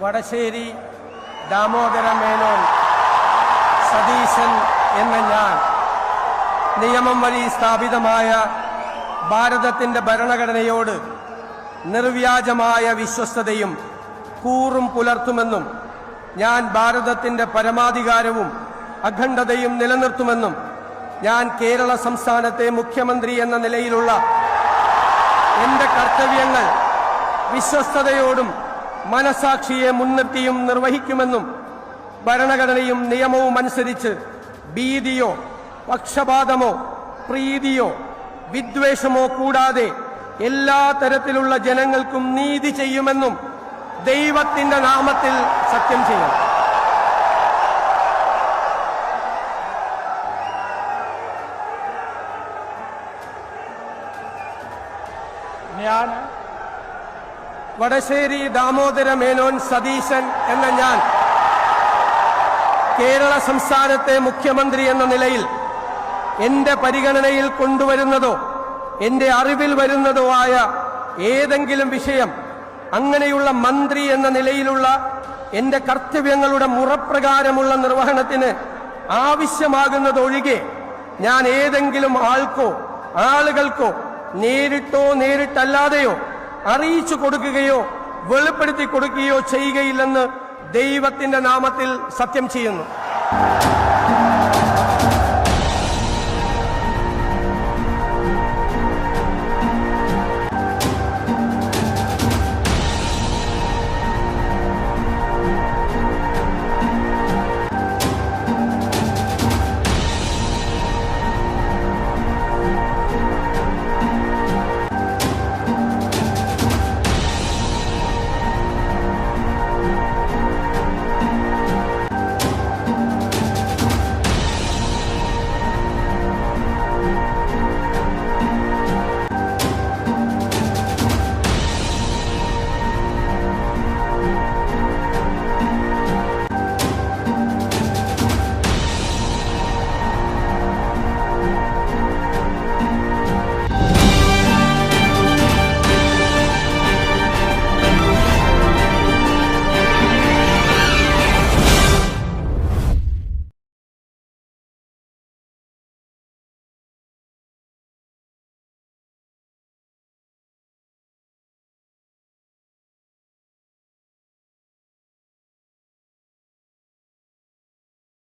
വടശ്ശേരി ദാമോദര മേനോൻ സതീശൻ എന്ന ഞാൻ നിയമം വഴി സ്ഥാപിതമായ ഭാരതത്തിന്റെ ഭരണഘടനയോട് നിർവ്യാജമായ വിശ്വസ്തതയും കൂറും പുലർത്തുമെന്നും ഞാൻ ഭാരതത്തിന്റെ പരമാധികാരവും അഖണ്ഡതയും നിലനിർത്തുമെന്നും ഞാൻ കേരള സംസ്ഥാനത്തെ മുഖ്യമന്ത്രി എന്ന നിലയിലുള്ള എന്റെ കർത്തവ്യങ്ങൾ വിശ്വസ്തയോടും മനസാക്ഷിയെ മുൻനിർത്തിയും നിർവഹിക്കുമെന്നും ഭരണഘടനയും നിയമവും അനുസരിച്ച് ഭീതിയോ പക്ഷപാതമോ പ്രീതിയോ വിദ്വേഷമോ കൂടാതെ എല്ലാ തരത്തിലുള്ള ജനങ്ങൾക്കും നീതി ചെയ്യുമെന്നും ദൈവത്തിന്റെ നാമത്തിൽ സത്യം ചെയ്യും. ഞാൻ വടശ്ശേരി ദാമോദര മേനോൻ സതീശൻ എന്ന ഞാൻ കേരള സംസ്ഥാനത്തെ മുഖ്യമന്ത്രി എന്ന നിലയിൽ എന്റെ പരിഗണനയിൽ കൊണ്ടുവരുന്നതോ എന്റെ അറിവിൽ വരുന്നതോ ആയ ഏതെങ്കിലും വിഷയം അങ്ങനെയുള്ള മന്ത്രി എന്ന നിലയിലുള്ള എന്റെ കർത്തവ്യങ്ങളുടെ മുറപ്രകാരമുള്ള നിർവഹണത്തിന് ആവശ്യമാകുന്നതൊഴികെ ഞാൻ ഏതെങ്കിലും ആൾക്കോ ആളുകൾക്കോ നേരിട്ടോ നേരിട്ടല്ലാതെയോ അറിയിച്ചു കൊടുക്കുകയോ വെളിപ്പെടുത്തി കൊടുക്കുകയോ ചെയ്യുകയില്ലെന്ന് ദൈവത്തിന്റെ നാമത്തിൽ സത്യം ചെയ്യുന്നു.